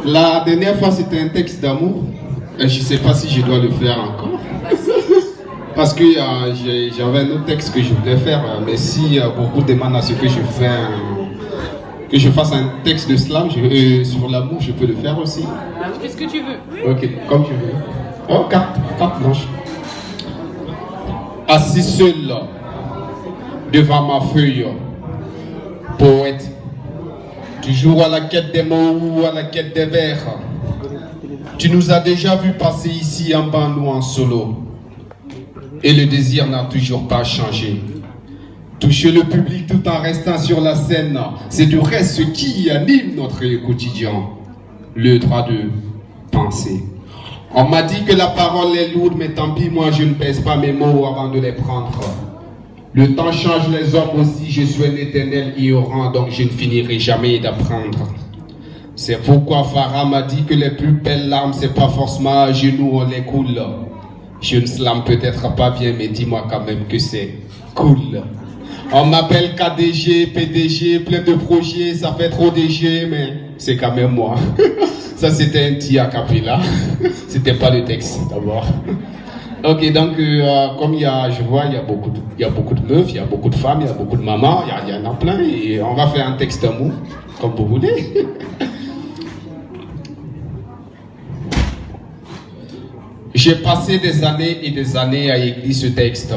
La dernière fois, c'était un texte d'amour. Je ne sais pas si je dois le faire encore. Parce que j'avais un autre texte que je voulais faire. Mais si beaucoup demandent à ce que que je fasse un texte de slam sur l'amour, je peux le faire aussi. Fais ce que tu veux. Ok, comme tu veux. Oh, carte blanche. Assis seul devant ma feuille, poète, toujours à la quête des mots ou à la quête des vers. Tu nous as déjà vu passer ici en bas, nous en solo. Et le désir n'a toujours pas changé. Toucher le public tout en restant sur la scène, c'est du reste ce qui anime notre quotidien. Le droit de penser. On m'a dit que la parole est lourde, mais tant pis, moi je ne pèse pas mes mots avant de les prendre. Le temps change les hommes aussi, je suis un éternel ignorant, donc je ne finirai jamais d'apprendre. C'est pourquoi Farah m'a dit que les plus belles larmes, c'est pas forcément à genoux, on les coule. Je ne slame peut-être pas bien, mais dis-moi quand même que c'est cool. On m'appelle KDG, PDG, plein de projets, ça fait trop DG, mais c'est quand même moi. Ça c'était un petit a cappella, c'était pas le texte d'abord. Ok, donc comme je vois, il y a beaucoup de meufs, il y a beaucoup de femmes, il y a beaucoup de mamans, il y en a plein, et on va faire un texte d'amour, comme vous voulez. J'ai passé des années et des années à écrire ce texte.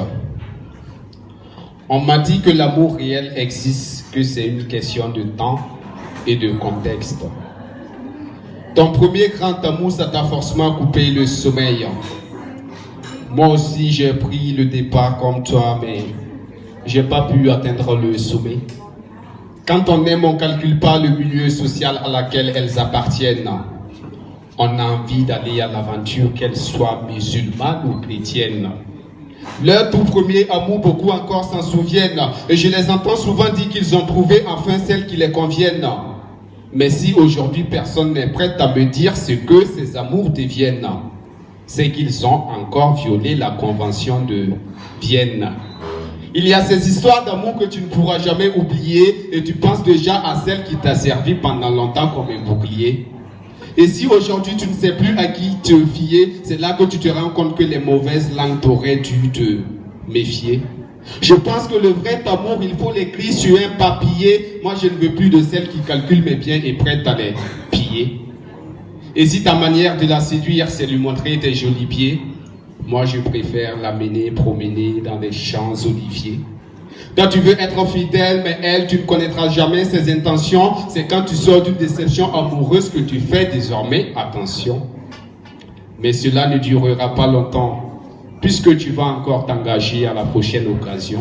On m'a dit que l'amour réel existe, que c'est une question de temps et de contexte. Ton premier grand amour, ça t'a forcément coupé le sommeil. Moi aussi, j'ai pris le départ comme toi, mais j'ai pas pu atteindre le sommet. Quand on aime, on ne calcule pas le milieu social à laquelle elles appartiennent. On a envie d'aller à l'aventure, qu'elle soit musulmane ou chrétienne. Leur tout premier amour, beaucoup encore s'en souviennent. Et je les entends souvent dire qu'ils ont trouvé enfin celle qui les convienne. Mais si aujourd'hui personne n'est prêt à me dire ce que ces amours deviennent, c'est qu'ils ont encore violé la convention de Vienne. Il y a ces histoires d'amour que tu ne pourras jamais oublier et tu penses déjà à celle qui t'a servi pendant longtemps comme un bouclier. Et si aujourd'hui tu ne sais plus à qui te fier, c'est là que tu te rends compte que les mauvaises langues t'auraient dû te méfier. Je pense que le vrai amour, il faut l'écrire sur un papier. Moi, je ne veux plus de celle qui calcule mes biens et prête à les piller. Et si ta manière de la séduire, c'est lui montrer tes jolis pieds, moi, je préfère l'amener promener dans les champs oliviers. Quand tu veux être fidèle, mais elle, tu ne connaîtras jamais ses intentions. C'est quand tu sors d'une déception amoureuse que tu fais désormais attention. Mais cela ne durera pas longtemps, puisque tu vas encore t'engager à la prochaine occasion.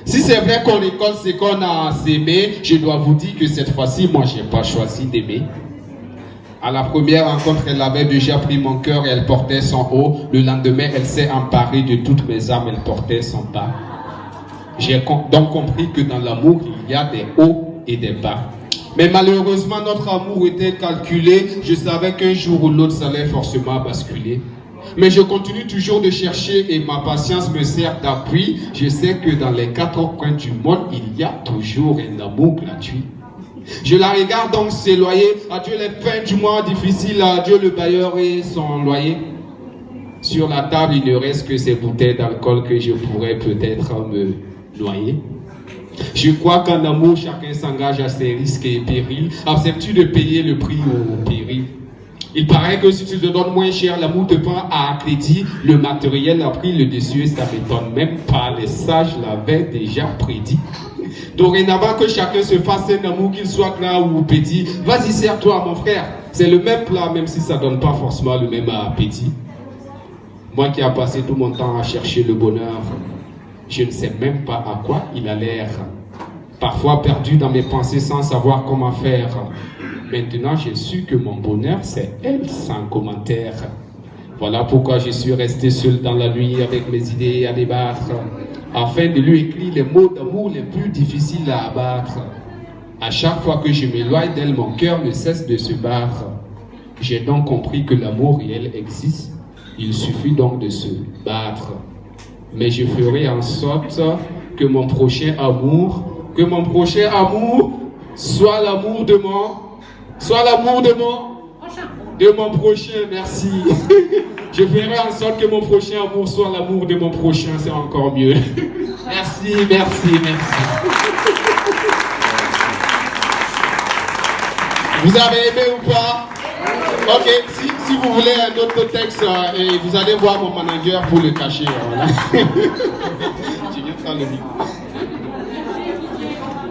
Si c'est vrai qu'on récolte ce qu'on a sémé, je dois vous dire que cette fois-ci, moi, je n'ai pas choisi d'aimer. À la première rencontre, elle avait déjà pris mon cœur et elle portait son haut. Le lendemain, elle s'est emparée de toutes mes âmes, elle portait son bas. J'ai donc compris que dans l'amour, il y a des hauts et des bas. Mais malheureusement, notre amour était calculé. Je savais qu'un jour ou l'autre, ça allait forcément basculer. Mais je continue toujours de chercher et ma patience me sert d'appui. Je sais que dans les quatre coins du monde, il y a toujours un amour gratuit. Je la regarde donc s'éloigner. Adieu les fins du mois difficiles, adieu le bailleur et son loyer. Sur la table, il ne reste que ces bouteilles d'alcool que je pourrais peut-être me noyer. Je crois qu'en amour, chacun s'engage à ses risques et périls. Acceptes-tu de payer le prix au péril? Il paraît que si tu te donnes moins cher, l'amour te prend à crédit. Le matériel a pris le dessus et ça ne m'étonne même pas. Les sages l'avaient déjà prédit. Dorénavant que chacun se fasse un amour, qu'il soit grand ou petit. Vas-y, serre-toi, mon frère. C'est le même plat, même si ça ne donne pas forcément le même appétit. Moi qui ai passé tout mon temps à chercher le bonheur, je ne sais même pas à quoi il a l'air. Parfois perdu dans mes pensées sans savoir comment faire. Maintenant, j'ai su que mon bonheur, c'est elle sans commentaire. Voilà pourquoi je suis resté seul dans la nuit avec mes idées à débattre, afin de lui écrire les mots d'amour les plus difficiles à abattre. À chaque fois que je m'éloigne d'elle, mon cœur ne cesse de se battre. J'ai donc compris que l'amour réel existe. Il suffit donc de se battre. Mais je ferai en sorte que mon prochain amour soit l'amour de mon Soit l'amour de mon prochain, merci. Je ferai en sorte que mon prochain amour soit l'amour de mon prochain, c'est encore mieux. Merci, merci, merci. Vous avez aimé ou pas? Ok, si vous voulez un autre texte, et vous allez voir mon manager pour le cacher. Voilà. Tu viens prendre le micro.